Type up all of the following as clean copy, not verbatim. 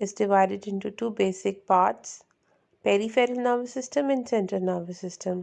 is divided into two basic parts, peripheral nervous system and central nervous system.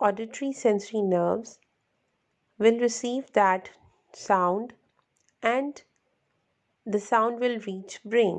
auditory sensory nerves will receive that sound and the sound will reach brain.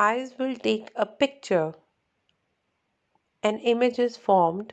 Eyes will take a picture, an image is formed,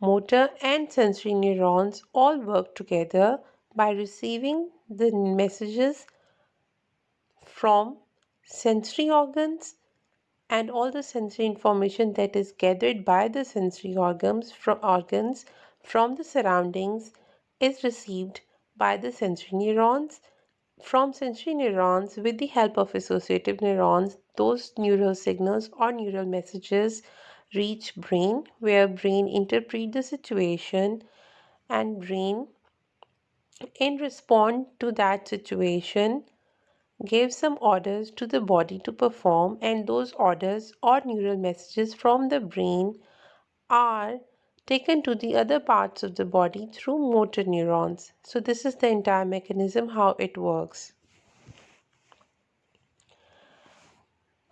motor and sensory neurons all work together by receiving the messages from sensory organs, and all the sensory information that is gathered by the sensory organs from the surroundings is received by the sensory neurons. From sensory neurons, with the help of associative neurons, those neural signals or neural messages reach brain, where brain interpret the situation, and brain, in response to that situation, gave some orders to the body to perform, and those orders or neural messages from the brain are taken to the other parts of the body through motor neurons. So this is the entire mechanism how it works.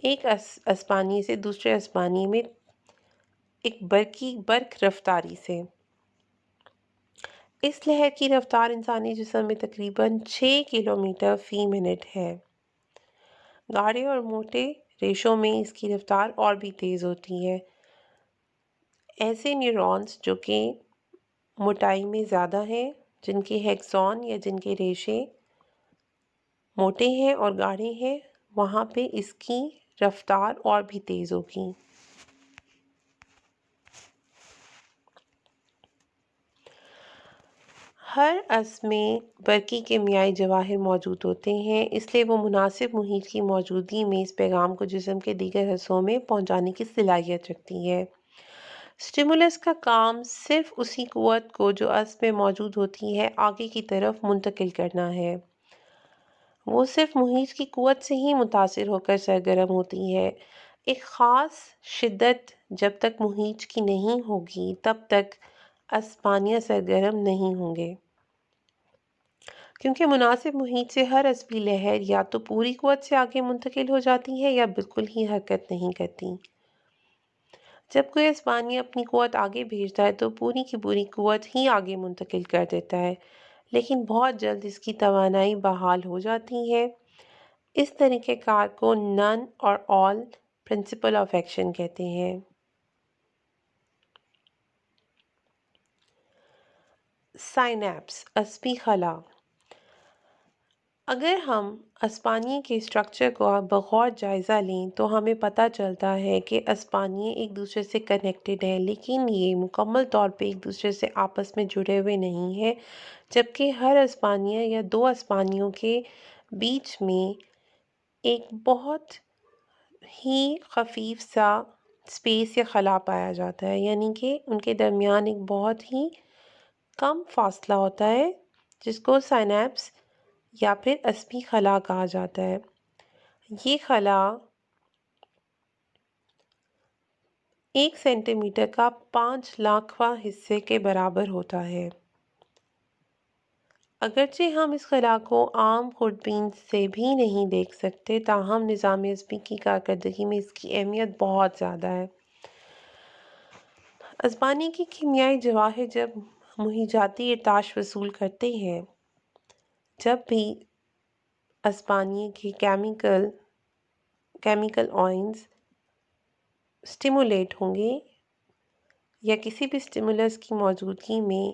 ایک اسپانی سے دوسرے اسپانی میں ایک برق رفتاری سے۔ اس لہر کی رفتار انسانی جسم میں تقریباً 6 کلومیٹر فی منٹ ہے۔ گاڑے اور موٹے ریشوں میں اس کی رفتار اور بھی تیز ہوتی ہے۔ ایسے نیورونز جو کہ موٹائی میں زیادہ ہیں، جن کے ہیکسون یا جن کے ریشے موٹے ہیں اور گاڑے ہیں، وہاں پہ اس کی رفتار اور بھی تیز ہوگی۔ ہر عصب میں برقی کیمیائی جواہر موجود ہوتے ہیں، اس لیے وہ مناسب محیط کی موجودگی میں اس پیغام کو جسم کے دیگر حصوں میں پہنچانے کی صلاحیت رکھتی ہے۔ سٹیمولس کا کام صرف اسی قوت کو جو عصب میں موجود ہوتی ہے آگے کی طرف منتقل کرنا ہے۔ وہ صرف محیط کی قوت سے ہی متاثر ہو کر سرگرم ہوتی ہے۔ ایک خاص شدت جب تک محیط کی نہیں ہوگی تب تک اسپانیہ سرگرم نہیں ہوں گے، کیونکہ مناسب محیط سے ہر عصبی لہر یا تو پوری قوت سے آگے منتقل ہو جاتی ہے یا بالکل ہی حرکت نہیں کرتی۔ جب کوئی اسپانیہ اپنی قوت آگے بھیجتا ہے تو پوری کی پوری قوت ہی آگے منتقل کر دیتا ہے، لیکن بہت جلد اس کی توانائی بحال ہو جاتی ہے۔ اس طریقہ کار کو نن اور آل پرنسپل آف ایکشن کہتے ہیں۔ سائنیپس، عصبی خلا۔ اگر ہم اسپانیے کے اسٹرکچر کو بغور جائزہ لیں تو ہمیں پتہ چلتا ہے کہ اسپانیے ایک دوسرے سے کنیکٹڈ ہیں، لیکن یہ مکمل طور پہ ایک دوسرے سے آپس میں جڑے ہوئے نہیں ہیں، جبکہ ہر اسپانیہ یا دو اسپانیوں کے بیچ میں ایک بہت ہی خفیف سا اسپیس یا خلا پایا جاتا ہے، یعنی کہ ان کے درمیان ایک بہت ہی کم فاصلہ ہوتا ہے، جس کو سائنیپس یا پھر عصبی خلا کہا جاتا ہے۔ یہ خلا 1 سینٹی میٹر کا 5 لاکھواں حصے کے برابر ہوتا ہے۔ اگرچہ ہم اس خلا کو عام خوردبین سے بھی نہیں دیکھ سکتے، تاہم نظام عصبی کی کارکردگی میں اس کی اہمیت بہت زیادہ ہے۔ اسپانیے کے کیمیائی جواہر جب مہیجاتی ارتعاش وصول کرتے ہیں، جب بھی اسپانیے کے کیمیکل آئنز سٹیمولیٹ ہوں گے یا کسی بھی سٹیمولس کی موجودگی میں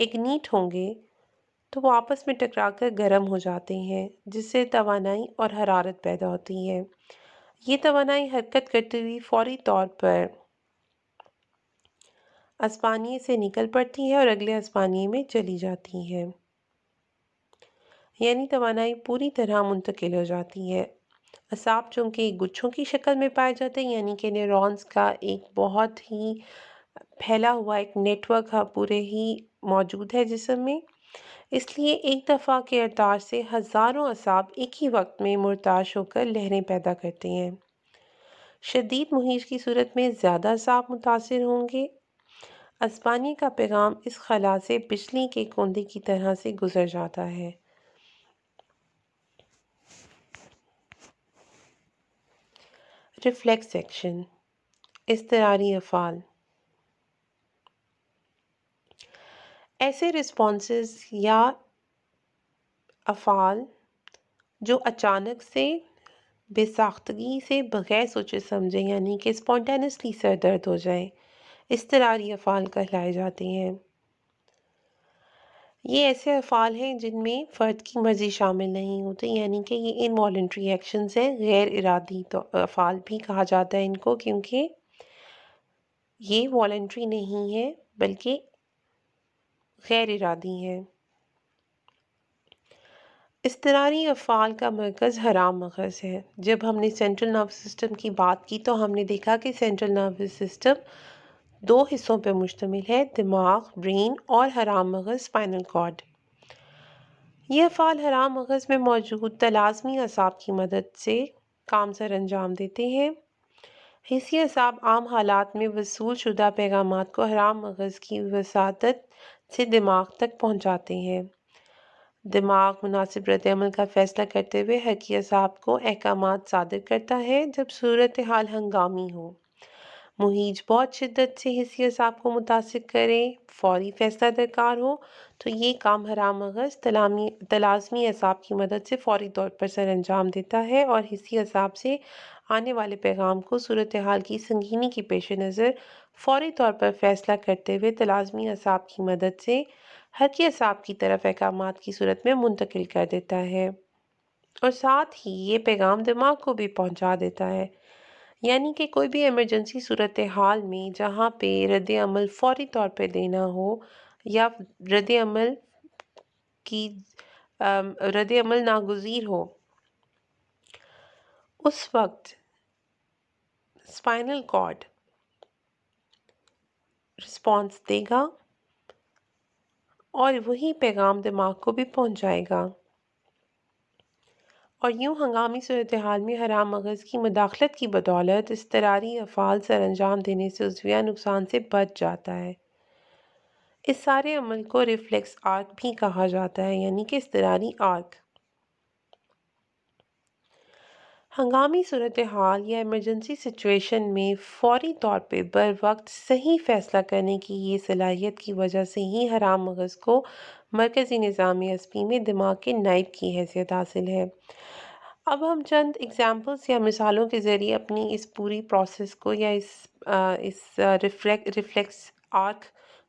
اگنیٹ ہوں گے تو وہ آپس میں ٹکرا کر گرم ہو جاتے ہیں، جس سے توانائی اور حرارت پیدا ہوتی ہے۔ یہ توانائی حرکت کرتے ہوئی فوری طور پر اسپانیے سے نکل پڑتی ہے اور اگلے اسپانیے میں چلی جاتی ہے، یعنی توانائی پوری طرح منتقل ہو جاتی ہے۔ اعصاب چونکہ گچھوں کی شکل میں پائے جاتے ہیں، یعنی کہ نیورونز کا ایک بہت ہی پھیلا ہوا ایک نیٹ ورک پورے ہی موجود ہے جسم میں، اس لیے ایک دفعہ کے ارتعاش سے ہزاروں اعصاب ایک ہی وقت میں مرتعش ہو کر لہریں پیدا کرتے ہیں۔ شدید محیط کی صورت میں زیادہ اعصاب متاثر ہوں گے۔ اسپانیے کا پیغام اس خلا سے بجلی کے کوندے کی طرح سے گزر جاتا ہے۔ ریفلیکس ایکشن، اضطراری افعال۔ ایسے رسپانسز یا افعال جو اچانک سے بے ساختگی سے بغیر سوچے سمجھے، یعنی کہ اسپونٹینسلی سر درد ہو جائے، اضطراری افعال کہلائے جاتے ہیں۔ یہ ایسے افعال ہیں جن میں فرد کی مرضی شامل نہیں ہوتی، یعنی کہ یہ انوالنٹری ایکشنز ہیں، غیر ارادی افعال بھی کہا جاتا ہے ان کو، کیونکہ یہ والنٹری نہیں ہے بلکہ غیر ارادی ہیں۔ اضطراری افعال کا مرکز حرام مغز ہے۔ جب ہم نے سینٹرل نروس سسٹم کی بات کی تو ہم نے دیکھا کہ سینٹرل نروس سسٹم 2 حصوں پر مشتمل ہے: دماغ، برین، اور حرام مغز، اسپائنل کارڈ۔ یہ افعال حرام مغز میں موجود تلازمی اعصاب کی مدد سے کام سر انجام دیتے ہیں۔ حسی اعصاب عام حالات میں وصول شدہ پیغامات کو حرام مغز کی وساطت سے دماغ تک پہنچاتے ہیں۔ دماغ مناسب رد عمل کا فیصلہ کرتے ہوئے حرکی اعصاب کو احکامات صادر کرتا ہے جب صورتحال ہنگامی ہو، مہیج بہت شدت سے حسی اعصاب کو متاثر کرے، فوری فیصلہ درکار ہو، تو یہ کام حرام مغز تلازمی اعصاب کی مدد سے فوری طور پر سر انجام دیتا ہے اور حسی اعصاب سے آنے والے پیغام کو صورتحال کی سنگینی کے پیش نظر فوری طور پر فیصلہ کرتے ہوئے تلازمی اعصاب کی مدد سے حرکی اعصاب کی طرف احکامات کی صورت میں منتقل کر دیتا ہے، اور ساتھ ہی یہ پیغام دماغ کو بھی پہنچا دیتا ہے۔ یعنی کہ کوئی بھی ایمرجنسی صورتحال میں جہاں پہ رد عمل فوری طور پہ دینا ہو یا رد عمل کی رد عمل ناگزیر ہو، اس وقت اسپائنل کارڈ رسپانس دے گا اور وہی پیغام دماغ کو بھی پہنچائے گا، اور یوں ہنگامی صورتحال میں حرام مغز کی مداخلت کی بدولت اضطراری افعال سر انجام دینے سے عضویہ نقصان سے بچ جاتا ہے۔ اس سارے عمل کو ریفلیکس آرک بھی کہا جاتا ہے، یعنی کہ اضطراری آرک۔ ہنگامی صورتحال یا ایمرجنسی سچویشن میں فوری طور پہ بر وقت صحیح فیصلہ کرنے کی یہ صلاحیت کی وجہ سے ہی حرام مغز کو مرکزی نظام عصبی میں دماغ کے نائب کی حیثیت حاصل ہے۔ اب ہم چند ایگزامپلس یا مثالوں کے ذریعے اپنی اس پوری پروسیس کو یا اس ریفلیکس آرک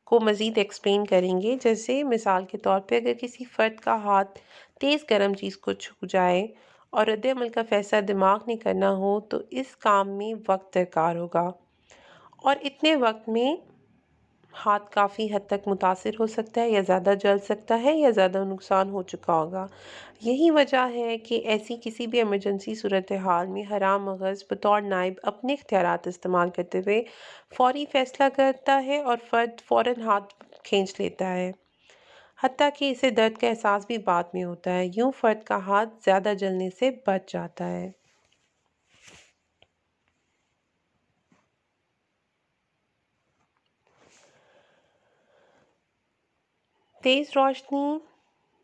کو مزید ایکسپلین کریں گے۔ جیسے مثال کے طور پہ اگر کسی فرد کا ہاتھ تیز گرم چیز کو چھو جائے اور رد عمل کا فیصلہ دماغ نے کرنا ہو تو اس کام میں وقت درکار ہوگا، اور اتنے وقت میں ہاتھ کافی حد تک متاثر ہو سکتا ہے یا زیادہ جل سکتا ہے یا زیادہ نقصان ہو چکا ہوگا۔ یہی وجہ ہے کہ ایسی کسی بھی ایمرجنسی صورتحال میں حرام مغز بطور نائب اپنے اختیارات استعمال کرتے ہوئے فوری فیصلہ کرتا ہے اور فرد فوراً ہاتھ کھینچ لیتا ہے، حتیٰ کہ اسے درد کا احساس بھی بعد میں ہوتا ہے۔ یوں فرد کا ہاتھ زیادہ جلنے سے بچ جاتا ہے۔ تیز روشنی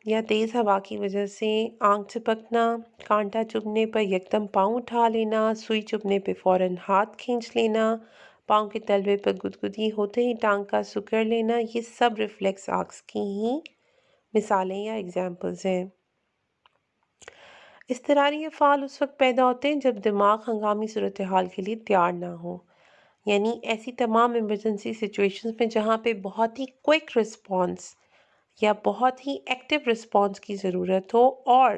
یا تیز ہوا کی وجہ سے آنکھ جھپکنا، کانٹا چبھنے پر یکدم پاؤں اٹھا لینا، سوئی چبھنے پہ فوراً ہاتھ کھینچ لینا، پاؤں کے تلوے پر گدگدی ہوتے ہی ٹانگ کا سکڑ لینا، یہ سب ریفلیکس آرکس کی ہی مثالیں یا ایگزامپلز ہیں۔ اضطراری افعال اس وقت پیدا ہوتے ہیں جب دماغ ہنگامی صورتحال کے لیے تیار نہ ہو، یعنی ایسی تمام ایمرجنسی سچویشنز میں جہاں پہ بہت ہی کوئک رسپانس یا بہت ہی ایکٹیو رسپانس کی ضرورت ہو اور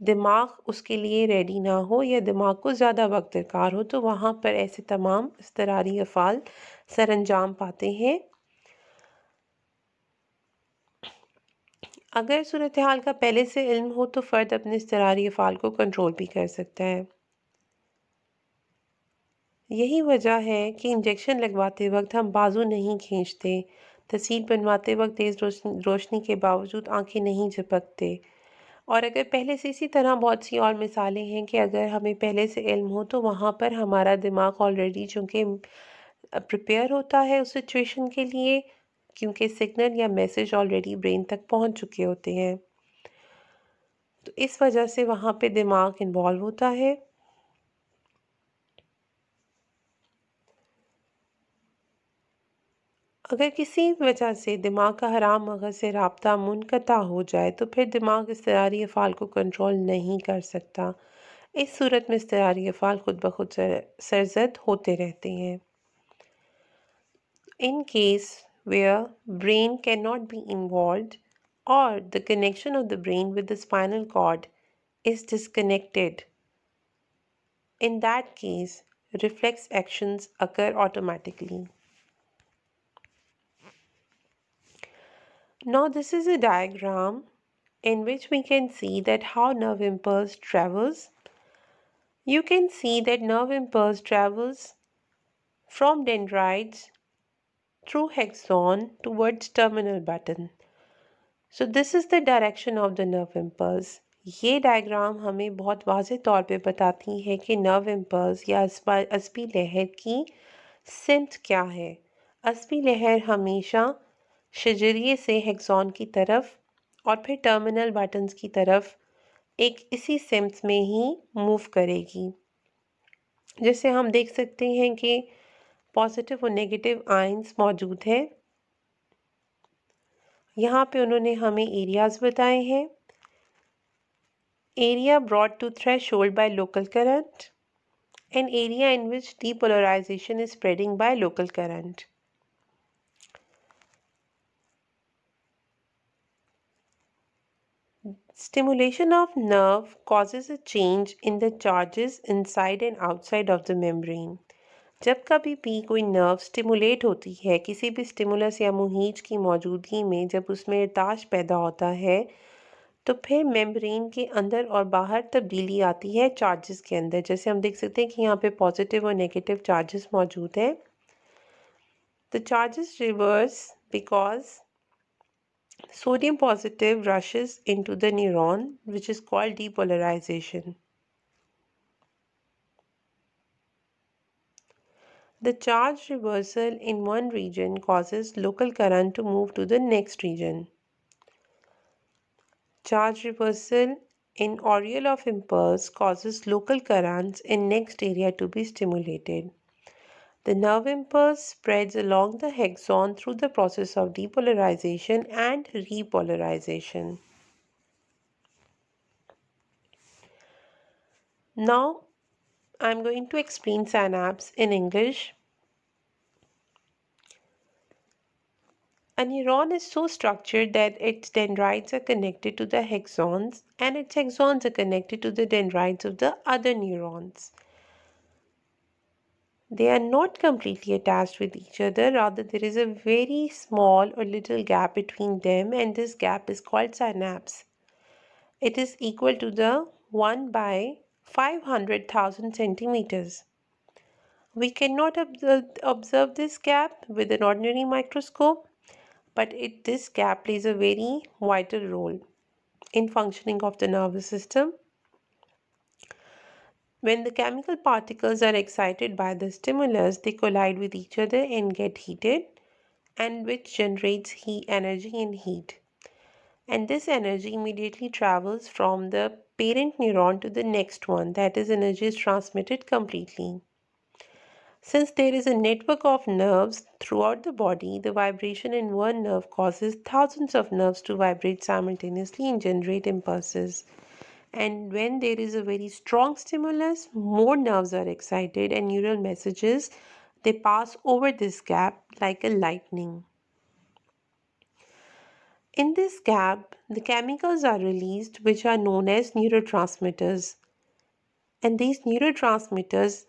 دماغ اس کے لیے ریڈی نہ ہو یا دماغ کو زیادہ وقت درکار ہو، تو وہاں پر ایسے تمام اضطراری افعال سر انجام پاتے ہیں۔ اگر صورتحال کا پہلے سے علم ہو تو فرد اپنے اضطراری افعال کو کنٹرول بھی کر سکتا ہے۔ یہی وجہ ہے کہ انجیکشن لگواتے وقت ہم بازو نہیں کھینچتے، تصویر بنواتے وقت تیز روشنی کے باوجود آنکھیں نہیں جھپکتے، اور اگر پہلے سے اسی طرح بہت سی اور مثالیں ہیں کہ اگر ہمیں پہلے سے علم ہو تو وہاں پر ہمارا دماغ آلریڈی چونکہ پریپیئر ہوتا ہے اس سچویشن کے لیے، کیونکہ سگنل یا میسج آلریڈی برین تک پہنچ چکے ہوتے ہیں، تو اس وجہ سے وہاں پہ دماغ انوالو ہوتا ہے۔ اگر کسی وجہ سے دماغ کا حرام مغز سے رابطہ منقطع ہو جائے تو پھر دماغ اضطراری افعال کو کنٹرول نہیں کر سکتا۔ اس صورت میں اضطراری افعال خود بخود سرزد ہوتے رہتے ہیں۔ In case where brain cannot be involved or the connection of the brain with the spinal cord is disconnected, in that case, reflex actions occur automatically. Now this is a diagram in which we can see that how nerve impulse travels. You can see that nerve impulse travels from dendrites through axon towards terminal button. So this is the direction of the nerve impulse. یہ diagram ہمیں بہت واضح طور پہ بتاتی ہے کہ nerve impulse یا عصبی لہر کی سمت کیا ہے۔ عصبی لہر ہمیشہ شجریے سے ہیکسون کی طرف اور پھر ٹرمینل بٹنز کی طرف ایک اسی سمت میں ہی موو کرے گی. جیسے ہم دیکھ سکتے ہیں کہ پازیٹیو اور نیگیٹو آئنس موجود ہیں. یہاں پہ انہوں نے ہمیں ایریاز بتائے ہیں. Area brought to threshold by local current. An area in which depolarization is spreading by local current. Stimulation of nerve causes a change in the charges inside and outside of the membrane. جب کبھی بھی کوئی نرو سٹیمولیٹ ہوتی ہے کسی بھی سٹیمولس یا مہیج کی موجودگی میں، جب اس میں ارتاش پیدا ہوتا ہے تو پھر میمبرین کے اندر اور باہر تبدیلی آتی ہے چارجز کے اندر. جیسے ہم دیکھ سکتے ہیں کہ یہاں پہ پازیٹیو اور نیگیٹو چارجز موجود ہیں. The charges reverse because sodium positive rushes into the neuron, which is called depolarization. The charge reversal in one region causes local current to move to the next region. Charge reversal in areal of impulse causes local currents in next area to be stimulated. The nerve impulse spreads along the axon through the process of depolarization and repolarization. Now, I'm going to explain synapse in English. A neuron is so structured that its dendrites are connected to the axons and its axons are connected to the dendrites of the other neurons. They are not completely attached with each other, rather there is a very small or little gap between them, and this gap is called synapse. It is equal to the 1 by 500,000 centimeters. We cannot observe this gap with an ordinary microscope, but this gap plays a very vital role in functioning of the nervous system. When the chemical particles are excited by the stimulus, they collide with each other and get heated, and which generates heat energy and heat. And this energy immediately travels from the parent neuron to the next one. That is, energy is transmitted completely. Since there is a network of nerves throughout the body, the vibration in one nerve causes thousands of nerves to vibrate simultaneously and generate impulses. And when there is a very strong stimulus, more nerves are excited and neural messages, they pass over this gap like a lightning. In this gap, the chemicals are released which are known as neurotransmitters. And these neurotransmitters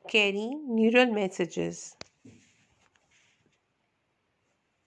carry neural messages.